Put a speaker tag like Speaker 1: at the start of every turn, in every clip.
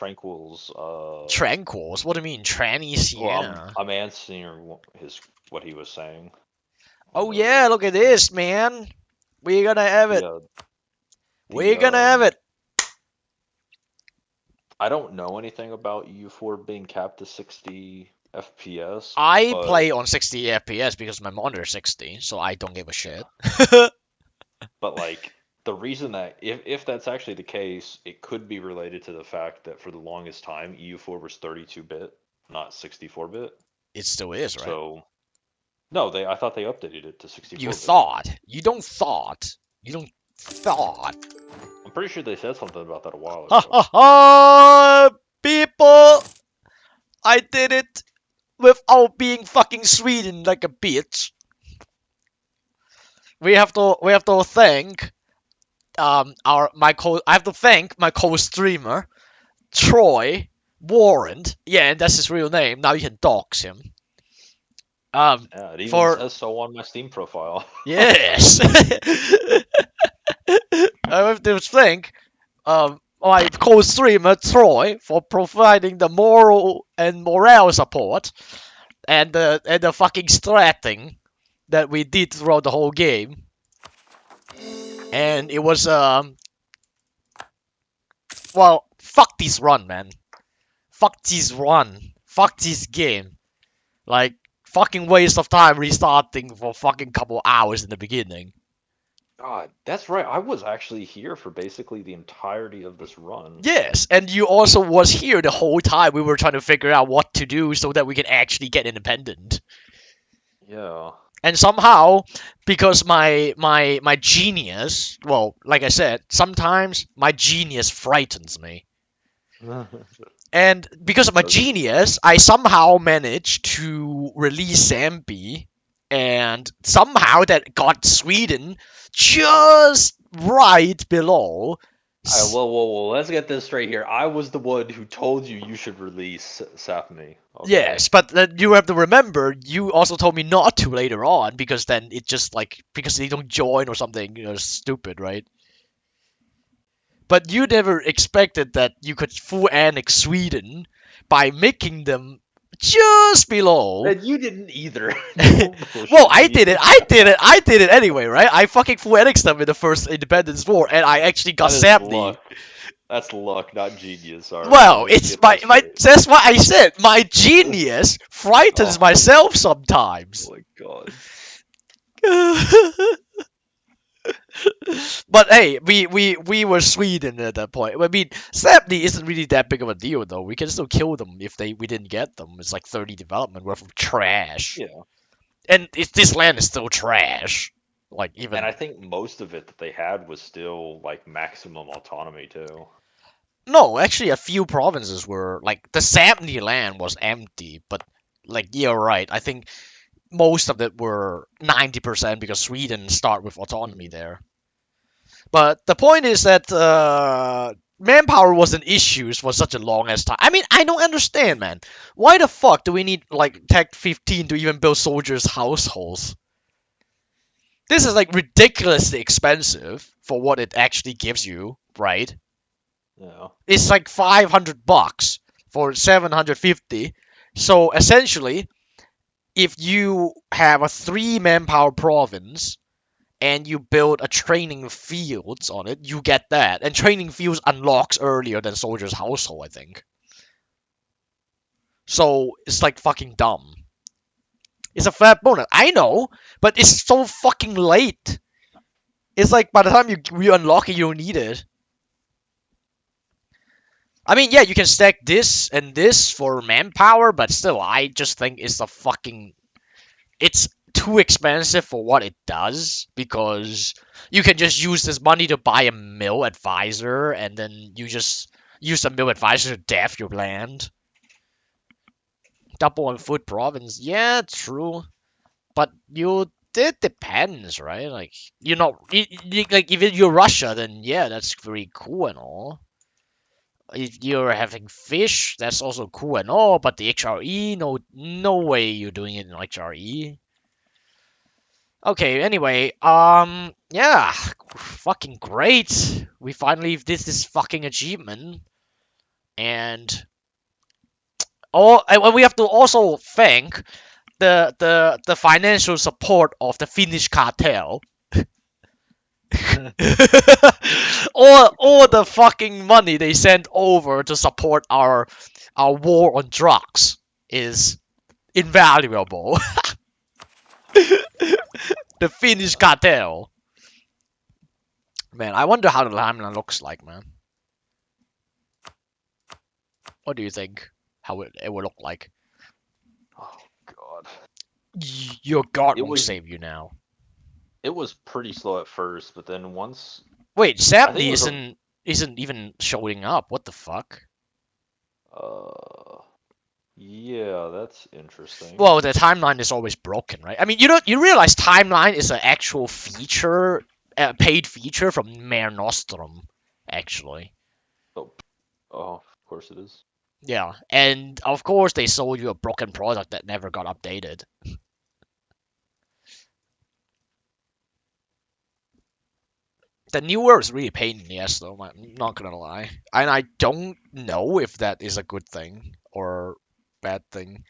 Speaker 1: Tranquil's.
Speaker 2: Tranquils? What do you mean, tranny Sienna?
Speaker 1: I'm answering what he was saying.
Speaker 2: Oh yeah, look at this, man. We're gonna have it. We're gonna have it.
Speaker 1: I don't know anything about EU4 being capped to 60 FPS.
Speaker 2: I
Speaker 1: but,
Speaker 2: play on 60 FPS because my monitor is 60, so I don't give a shit.
Speaker 1: But like the reason that if that's actually the case, it could be related to the fact that for the longest time EU4 was 32-bit, not 64-bit.
Speaker 2: It still is, right?
Speaker 1: So no, I thought they updated it to
Speaker 2: You
Speaker 1: 64-bit.
Speaker 2: thought. You don't thought. You don't thought.
Speaker 1: I'm pretty sure they said something about that a while
Speaker 2: Ha
Speaker 1: ago.
Speaker 2: ha ha! People! I did it without being fucking Sweden like a bitch. We have to thank I have to thank my co-streamer Troy Warren. Yeah, and that's his real name. Now you can dox him.
Speaker 1: Yeah, it even
Speaker 2: For
Speaker 1: says so on my Steam profile.
Speaker 2: yes. I have to thank my co-streamer Troy for providing the moral and morale support and the fucking stratting that we did throughout the whole game. And it was well, fuck this run, man. Fuck this run. Fuck this game. Like, fucking waste of time restarting for fucking couple hours in the beginning.
Speaker 1: God, that's right. I was actually here for basically the entirety of this run.
Speaker 2: Yes, and you also was here the whole time we were trying to figure out what to do so that we can actually get independent.
Speaker 1: Yeah.
Speaker 2: And somehow, because my genius, well, like I said, sometimes my genius frightens me. And because of my genius, I somehow managed to release Zambi, and somehow that got Sweden just right below.
Speaker 1: Whoa, let's get this straight here. I was the one who told you should release Sapmi. Okay.
Speaker 2: Yes, but you have to remember, you also told me not to later on, because then it just like, because they don't join or something, stupid, right? But you never expected that you could full annex Sweden by making them just below.
Speaker 1: And you didn't either.
Speaker 2: Well, I did it anyway, right? I fucking full annexed them in the first independence war, and I actually got Sapni.
Speaker 1: That's luck, not genius. Sorry.
Speaker 2: Well, it's my that's what I said. My genius frightens myself sometimes.
Speaker 1: Oh my god.
Speaker 2: But hey, we were Sweden at that point. I mean, Sapni isn't really that big of a deal though. We can still kill them if we didn't get them. It's like 30 development worth of trash.
Speaker 1: Yeah.
Speaker 2: And this land is still trash. Like even.
Speaker 1: And I think most of it that they had was still like maximum autonomy too.
Speaker 2: No, actually, a few provinces were like the Sapni land was empty, but like you're right. I think most of it were 90% because Sweden start with autonomy there. But the point is that manpower was an issue for such a long as time. I mean, I don't understand, man. Why the fuck do we need like Tech 15 to even build soldiers' households? This is like ridiculously expensive for what it actually gives you, right?
Speaker 1: Yeah.
Speaker 2: It's like $500 for 750. So essentially, if you have a 3 manpower province and you build a training fields on it, you get that. And training fields unlocks earlier than soldier's household, I think. So it's like fucking dumb. It's a fat bonus. I know, but it's so fucking late. It's like by the time you unlock it, you don't need it. I mean, yeah, you can stack this and this for manpower, but still, I just think it's a fucking... It's too expensive for what it does, because you can just use this money to buy a mill advisor, and then you just use the mill advisor to dev your land. Double on foot province, yeah, true. But it depends, right? Like, you're not... like, if you're Russia, then yeah, that's very cool and all. If you're having fish, that's also cool and all, but the HRE, no way you're doing it in HRE. Okay, anyway, yeah, fucking great. We finally did this fucking achievement. and and we have to also thank the financial support of the Finnish cartel. All the fucking money they sent over to support our war on drugs is invaluable. The Finnish cartel. Man, I wonder how the timeline looks like, man. What do you think? How it will look like?
Speaker 1: Oh God.
Speaker 2: Your god
Speaker 1: It
Speaker 2: won't
Speaker 1: was
Speaker 2: save you now.
Speaker 1: it was pretty slow at first, but then once
Speaker 2: Wait,
Speaker 1: I think it
Speaker 2: Sapney
Speaker 1: was a
Speaker 2: isn't even showing up. What the fuck?
Speaker 1: uh yeah, that's interesting.
Speaker 2: Well, the timeline is always broken, right? I mean, you realize timeline is an actual feature, a paid feature from Mare Nostrum, actually.
Speaker 1: Oh, oh, of course it is.
Speaker 2: Yeah, and of course they sold you a broken product that never got updated. The new world is really a pain in the ass, though. I'm not gonna lie, and I don't know if that is a good thing or bad thing.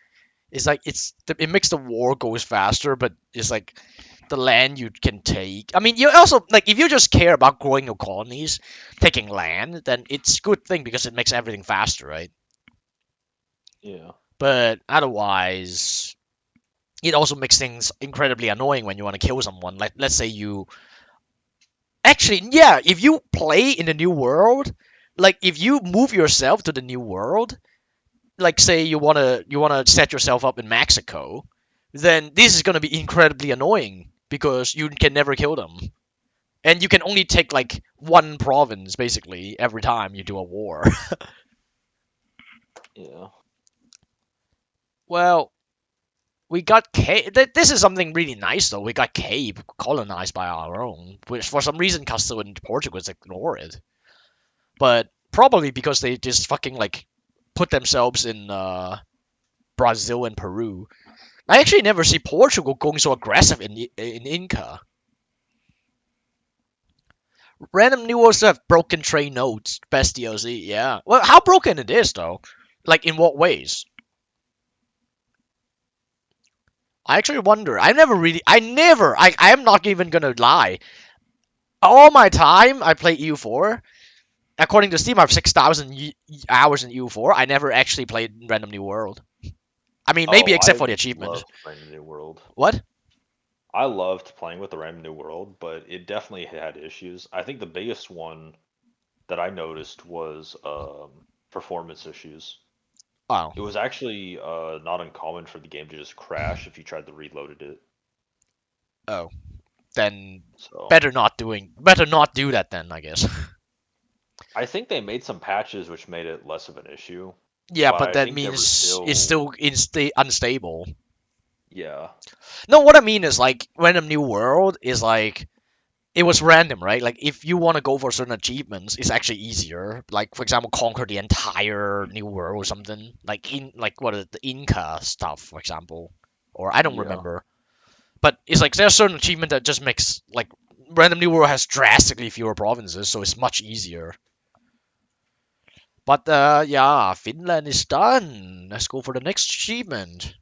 Speaker 2: It's like it makes the war goes faster, but it's like the land you can take. I mean, you also like if you just care about growing your colonies, taking land, then it's a good thing because it makes everything faster, right?
Speaker 1: Yeah.
Speaker 2: But otherwise, it also makes things incredibly annoying when you want to kill someone. Like let's say you actually, yeah, if you play in the new world, like if you move yourself to the new world, like say you wanna set yourself up in Mexico, then this is gonna be incredibly annoying because you can never kill them, and you can only take like one province basically every time you do a war.
Speaker 1: Yeah.
Speaker 2: Well, we got Cape. This is something really nice though. We got Cape colonized by our own, which for some reason Castile and Portugal ignore it, but probably because they just fucking like put themselves in Brazil and Peru. I actually never see Portugal going so aggressive in Inca. Random new worlds have broken train nodes. Best DLC, yeah. Well, how broken it is though? Like in what ways? I actually wonder. I am not even gonna lie. All my time I play EU4. According to Steam, I have 6,000 hours in EU4. I never actually played Random New World. I mean, maybe
Speaker 1: Oh,
Speaker 2: except
Speaker 1: I
Speaker 2: for the achievement.
Speaker 1: loved Random New World.
Speaker 2: What?
Speaker 1: I loved playing with the Random New World, but it definitely had issues. I think the biggest one that I noticed was performance issues.
Speaker 2: Oh,
Speaker 1: It was actually not uncommon for the game to just crash if you tried to reloaded it.
Speaker 2: oh. Then
Speaker 1: So
Speaker 2: better not do that then, I guess.
Speaker 1: I think they made some patches which made it less of an issue,
Speaker 2: Yeah,
Speaker 1: but
Speaker 2: but
Speaker 1: I
Speaker 2: that
Speaker 1: think there were
Speaker 2: means it's
Speaker 1: still,
Speaker 2: still unstable.
Speaker 1: yeah,
Speaker 2: No, what I mean is like Random New World is like it was random, right? Like if you want to go for certain achievements, it's actually easier. Like for example, conquer the entire new world or something. Like in like what is it, the Inca stuff, for example, or I don't
Speaker 1: yeah,
Speaker 2: remember. But it's like there's certain achievement that just makes like Random New World has drastically fewer provinces, so it's much easier. But yeah, Finland is done. Let's go for the next achievement.